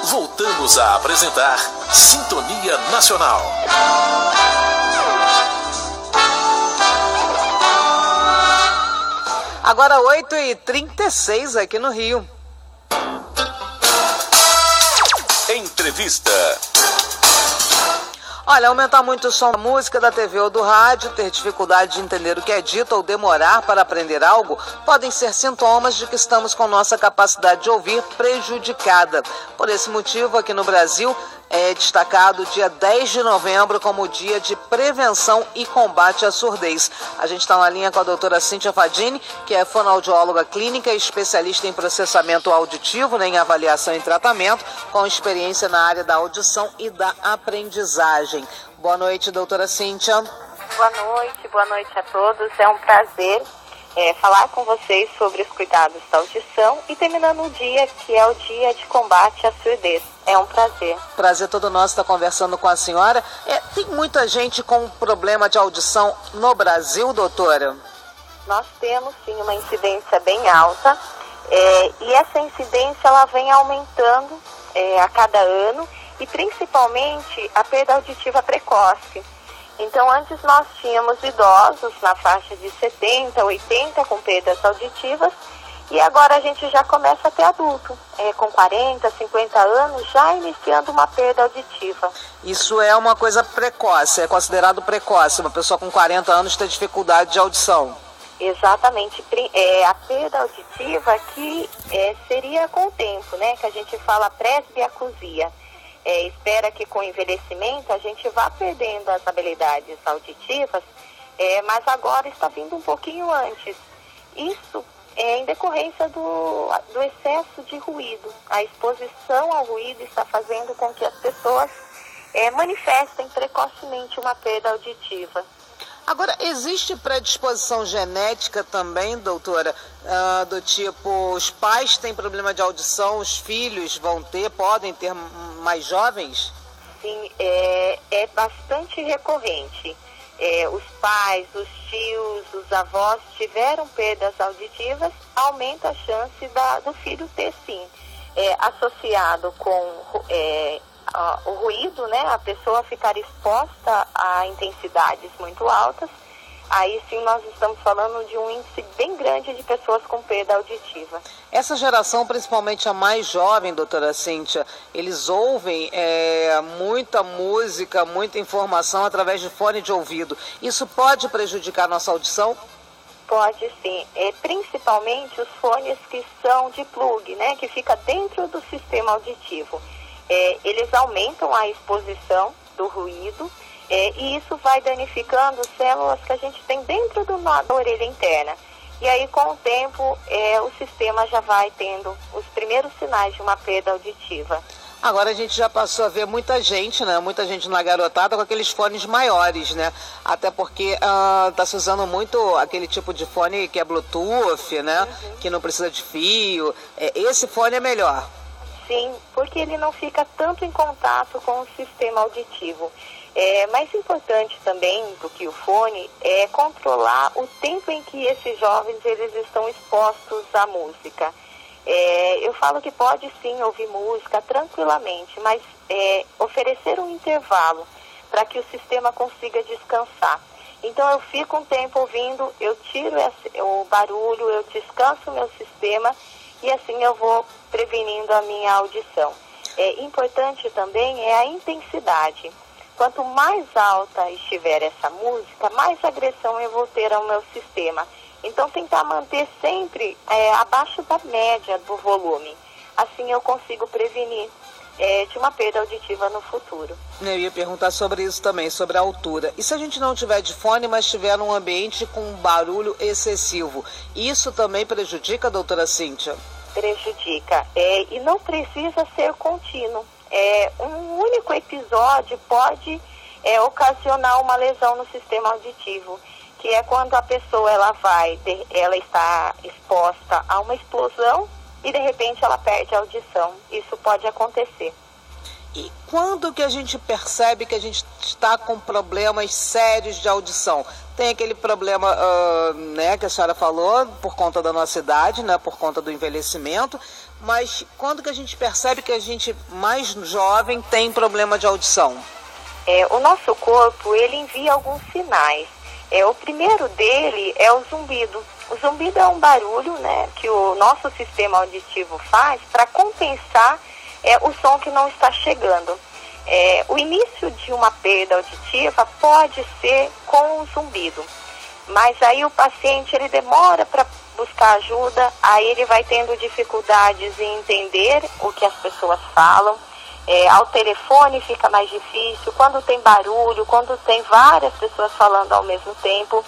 Voltamos a apresentar Sintonia Nacional. Agora 8h36 aqui no Rio. Entrevista. Olha, aumentar muito o som da música, da TV ou do rádio, ter dificuldade de entender o que é dito ou demorar para aprender algo, podem ser sintomas de que estamos com nossa capacidade de ouvir prejudicada. Por esse motivo, aqui no Brasil, é destacado o dia 10 de novembro como dia de prevenção e combate à surdez. A gente está na linha com a doutora Cíntia Fadini, que é fonoaudióloga clínica e especialista em processamento auditivo, em avaliação e tratamento, com experiência na área da audição e da aprendizagem. Boa noite, doutora Cíntia. Boa noite a todos. É um prazer falar com vocês sobre os cuidados da audição e terminando o dia, que é o dia de combate à surdez. É um prazer. Prazer todo nosso estar conversando com a senhora. Tem muita gente com problema de audição no Brasil, doutora? Nós temos, sim, uma incidência bem alta. E essa incidência ela vem aumentando a cada ano e principalmente a perda auditiva precoce. Então, antes nós tínhamos idosos na faixa de 70, 80 com perdas auditivas e agora a gente já começa a ter adulto, com 40, 50 anos, já iniciando uma perda auditiva. Isso é uma coisa precoce, é considerado precoce, uma pessoa com 40 anos ter dificuldade de audição. Exatamente, a perda auditiva que seria com o tempo, né, que a gente fala presbiacusia. Espera que com o envelhecimento a gente vá perdendo as habilidades auditivas, mas agora está vindo um pouquinho antes. Isso é em decorrência do excesso de ruído. A exposição ao ruído está fazendo com que as pessoas manifestem precocemente uma perda auditiva. Agora, existe predisposição genética também, doutora, do tipo, os pais têm problema de audição, os filhos podem ter mais jovens? Sim, é bastante recorrente. Os pais, os tios, os avós tiveram perdas auditivas, aumenta a chance do filho ter sim. Associado com o ruído, né, a pessoa ficar exposta a intensidades muito altas, aí sim nós estamos falando de um índice bem grande de pessoas com perda auditiva. Essa geração, principalmente a mais jovem, doutora Cíntia, eles ouvem muita música, muita informação através de fone de ouvido. Isso pode prejudicar a nossa audição? Pode sim, principalmente os fones que são de plug, né, que fica dentro do sistema auditivo. Eles aumentam a exposição do ruído e isso vai danificando células que a gente tem dentro da orelha interna. E aí, com o tempo, o sistema já vai tendo os primeiros sinais de uma perda auditiva. Agora a gente já passou a ver muita gente, né? Muita gente na garotada com aqueles fones maiores, né? Até porque está se usando muito aquele tipo de fone que é Bluetooth, né? Uhum. Que não precisa de fio. Esse fone é melhor. Sim, porque ele não fica tanto em contato com o sistema auditivo. Mais importante também do que o fone é controlar o tempo em que esses jovens eles estão expostos à música. Eu falo que pode sim ouvir música tranquilamente, mas oferecer um intervalo para que o sistema consiga descansar. Então eu fico um tempo ouvindo, eu tiro o barulho, eu descanso o meu sistema e assim eu vou prevenindo a minha audição. Importante também é a intensidade. Quanto mais alta estiver essa música, mais agressão eu vou ter ao meu sistema. Então tentar manter sempre abaixo da média do volume. Assim eu consigo prevenir de uma perda auditiva no futuro. Eu ia perguntar sobre isso também, sobre a altura. E se a gente não tiver de fone, mas estiver num ambiente com barulho excessivo, isso também prejudica, doutora Cíntia? Prejudica. E não precisa ser contínuo. Um único episódio pode ocasionar uma lesão no sistema auditivo, que é quando a pessoa ela está exposta a uma explosão e de repente ela perde a audição. Isso pode acontecer. E quando que a gente percebe que a gente está com problemas sérios de audição? Tem aquele problema, né, que a senhora falou, por conta da nossa idade, né, por conta do envelhecimento, Mas quando que a gente percebe que a gente mais jovem tem problema de audição? O nosso corpo, ele envia alguns sinais. O primeiro dele é o zumbido. O zumbido é um barulho, né, que o nosso sistema auditivo faz para compensar o som que não está chegando. O início de uma perda auditiva pode ser com o zumbido, mas aí o paciente ele demora para buscar ajuda, aí ele vai tendo dificuldades em entender o que as pessoas falam. Ao telefone fica mais difícil, quando tem barulho, quando tem várias pessoas falando ao mesmo tempo,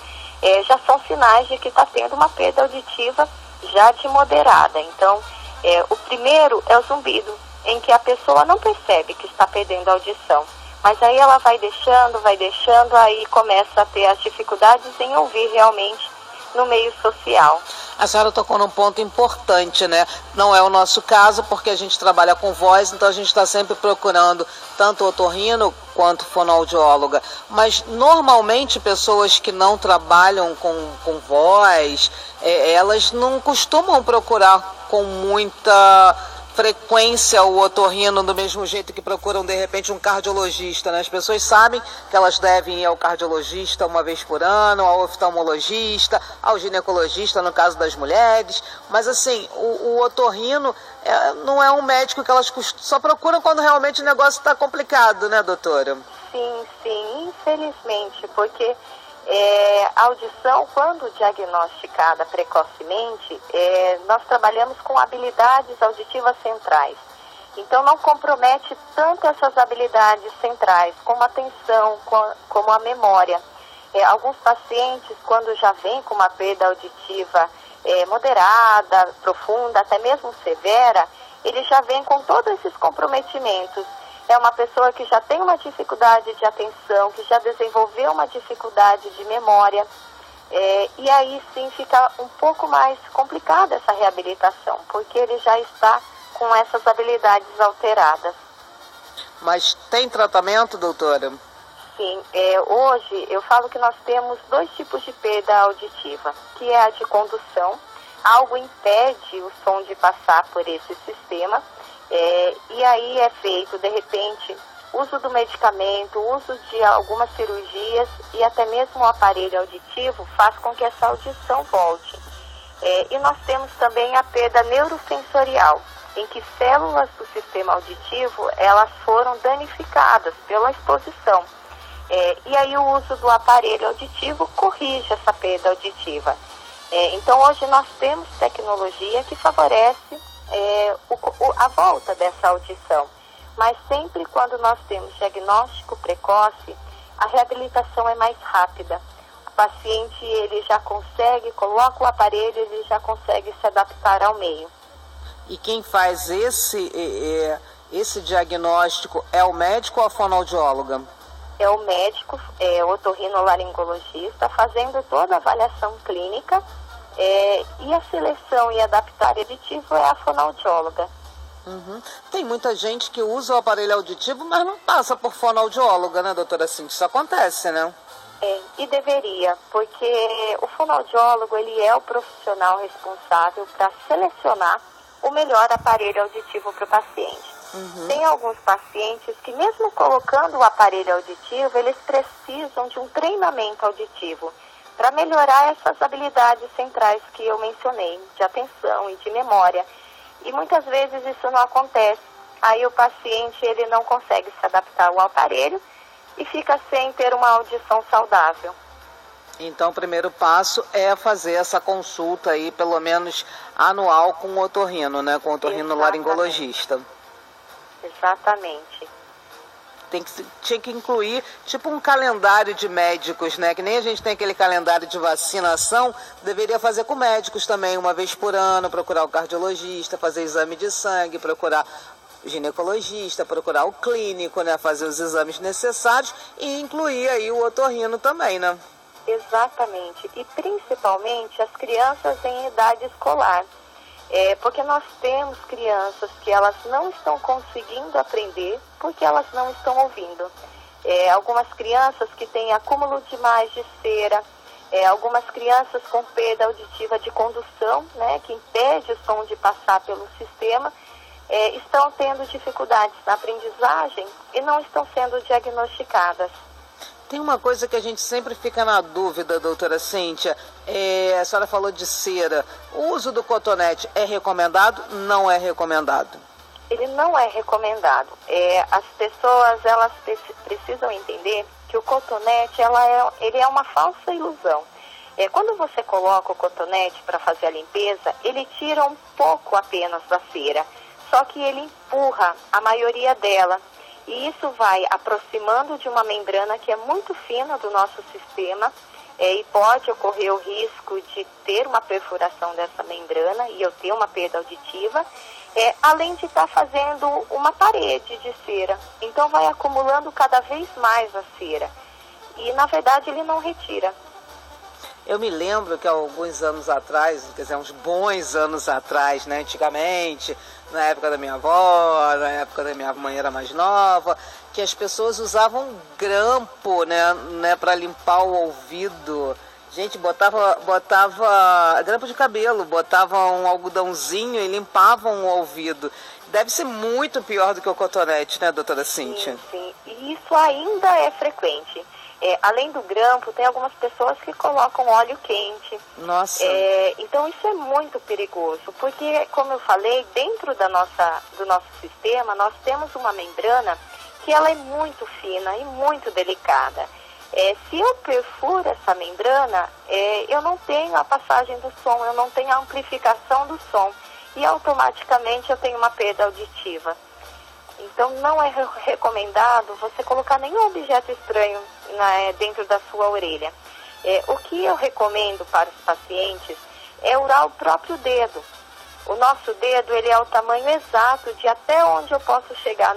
já são sinais de que está tendo uma perda auditiva já de moderada. Então, o primeiro é o zumbido, em que a pessoa não percebe que está perdendo a audição, mas aí ela vai deixando, aí começa a ter as dificuldades em ouvir realmente no meio social. A senhora tocou num ponto importante, né? Não é o nosso caso, porque a gente trabalha com voz, então a gente está sempre procurando tanto otorrino quanto fonoaudióloga. Mas normalmente pessoas que não trabalham com voz, elas não costumam procurar com muita frequência o otorrino do mesmo jeito que procuram de repente um cardiologista, né? As pessoas sabem que elas devem ir ao cardiologista uma vez por ano, ao oftalmologista, ao ginecologista no caso das mulheres, mas assim, o otorrino não é um médico que elas só procuram quando realmente o negócio está complicado, né, doutora? Sim, infelizmente, porque a audição, quando diagnosticada precocemente, nós trabalhamos com habilidades auditivas centrais. Então, não compromete tanto essas habilidades centrais, como a atenção, como a memória. Alguns pacientes, quando já vêm com uma perda auditiva moderada, profunda, até mesmo severa, eles já vêm com todos esses comprometimentos. É uma pessoa que já tem uma dificuldade de atenção, que já desenvolveu uma dificuldade de memória, e aí sim fica um pouco mais complicada essa reabilitação, porque ele já está com essas habilidades alteradas. Mas tem tratamento, doutora? Sim, hoje eu falo que nós temos 2 tipos de perda auditiva, que é a de condução. Algo impede o som de passar por esse sistema, e aí é feito, de repente, uso do medicamento, uso de algumas cirurgias e até mesmo o aparelho auditivo faz com que essa audição volte. E nós temos também a perda neurosensorial, em que células do sistema auditivo, elas foram danificadas pela exposição. E aí o uso do aparelho auditivo corrige essa perda auditiva. Então hoje nós temos tecnologia que favorece a volta dessa audição, mas sempre quando nós temos diagnóstico precoce, a reabilitação é mais rápida. O paciente ele já consegue, coloca o aparelho, ele já consegue se adaptar ao meio. E quem faz esse diagnóstico é o médico ou a fonoaudióloga? É o médico, o otorrinolaringologista, fazendo toda a avaliação clínica, e a seleção e adaptar auditivo é a fonoaudióloga. Uhum. Tem muita gente que usa o aparelho auditivo, mas não passa por fonoaudióloga, né, doutora Cintia? Isso acontece, né? E deveria, porque o fonoaudiólogo ele é o profissional responsável para selecionar o melhor aparelho auditivo para o paciente. Uhum. Tem alguns pacientes que mesmo colocando o aparelho auditivo, eles precisam de um treinamento auditivo para melhorar essas habilidades centrais que eu mencionei, de atenção e de memória. E muitas vezes isso não acontece. Aí o paciente ele não consegue se adaptar ao aparelho e fica sem ter uma audição saudável. Então o primeiro passo é fazer essa consulta aí, pelo menos anual, com o otorrino, né? Com o otorrinolaringologista. Exatamente. Tinha que incluir tipo um calendário de médicos, né? Que nem a gente tem aquele calendário de vacinação, deveria fazer com médicos também, uma vez por ano, procurar o cardiologista, fazer exame de sangue, procurar o ginecologista, procurar o clínico, né? Fazer os exames necessários e incluir aí o otorrino também, né? Exatamente. E principalmente as crianças em idade escolar. Porque nós temos crianças que elas não estão conseguindo aprender porque elas não estão ouvindo. Algumas crianças que têm acúmulo demais de cera, Algumas crianças com perda auditiva de condução, né, que impede o som de passar pelo sistema, estão tendo dificuldades na aprendizagem e não estão sendo diagnosticadas. Tem uma coisa que a gente sempre fica na dúvida, doutora Cíntia. A senhora falou de cera. O uso do cotonete é recomendado? Não é recomendado? Ele não é recomendado. As pessoas, elas precisam entender que o cotonete, ele é uma falsa ilusão. Quando você coloca o cotonete para fazer a limpeza, ele tira um pouco apenas da cera, só que ele empurra a maioria dela. E isso vai aproximando de uma membrana que é muito fina do nosso sistema, e pode ocorrer o risco de ter uma perfuração dessa membrana e eu ter uma perda auditiva, além de estar fazendo uma parede de cera. Então vai acumulando cada vez mais a cera. E na verdade ele não retira. Eu me lembro que há alguns anos atrás, quer dizer, uns bons anos atrás, né, antigamente, na época da minha avó, na época da minha mãe era mais nova, que as pessoas usavam grampo, né, para limpar o ouvido. Gente, botava grampo de cabelo, botava um algodãozinho e limpavam o ouvido. Deve ser muito pior do que o cotonete, né, doutora Cíntia? Sim, e isso ainda é frequente. Além do grampo, tem algumas pessoas que colocam óleo quente. Nossa! Então isso é muito perigoso, porque, como eu falei, dentro do nosso sistema, nós temos uma membrana que ela é muito fina e muito delicada. Se eu perfuro essa membrana, eu não tenho a passagem do som, eu não tenho a amplificação do som, e automaticamente eu tenho uma perda auditiva. Então não é recomendado você colocar nenhum objeto estranho dentro da sua orelha. O que eu recomendo para os pacientes é usar o próprio dedo. O nosso dedo, ele é o tamanho exato de até onde eu posso chegar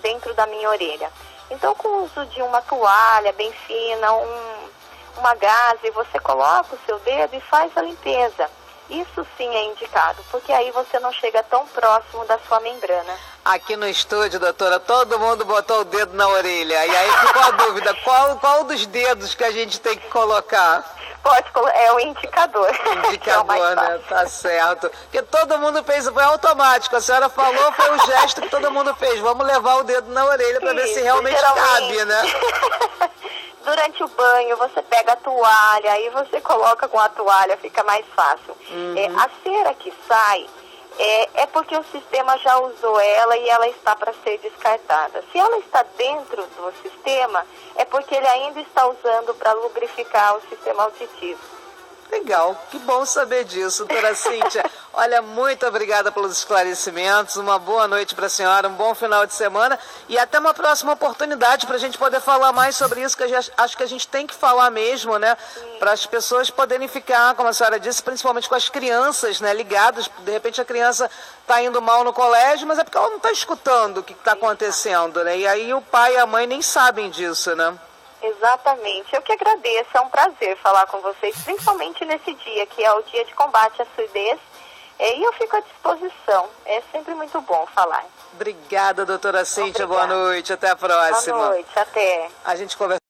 dentro da minha orelha. Então, com o uso de uma toalha bem fina, uma gaze, você coloca o seu dedo e faz a limpeza. Isso sim é indicado, porque aí você não chega tão próximo da sua membrana. Aqui no estúdio, doutora, todo mundo botou o dedo na orelha. E aí ficou a dúvida, qual dos dedos que a gente tem que colocar? É o indicador. Indicador, né? Tá certo. Porque todo mundo fez, foi automático. A senhora falou, foi o gesto que todo mundo fez. Vamos levar o dedo na orelha para ver se realmente cabe, né? Durante o banho, você pega a toalha, aí você coloca com a toalha, fica mais fácil. A cera que sai é porque o sistema já usou ela e ela está para ser descartada. Se ela está dentro do sistema, é porque ele ainda está usando para lubrificar o sistema auditivo. Legal, que bom saber disso, doutora Cíntia. Olha, muito obrigada pelos esclarecimentos, uma boa noite para a senhora, um bom final de semana e até uma próxima oportunidade para a gente poder falar mais sobre isso, que acho que a gente tem que falar mesmo, né? Para as pessoas poderem ficar, como a senhora disse, principalmente com as crianças, né, ligadas. De repente a criança está indo mal no colégio, mas é porque ela não está escutando o que está acontecendo, né? E aí o pai e a mãe nem sabem disso, né? Exatamente. Eu que agradeço, é um prazer falar com vocês, principalmente nesse dia, que é o dia de combate à surdez, e eu fico à disposição. É sempre muito bom falar. Obrigada, doutora Cíntia. Boa noite, até a próxima. Boa noite, até. A gente conversa.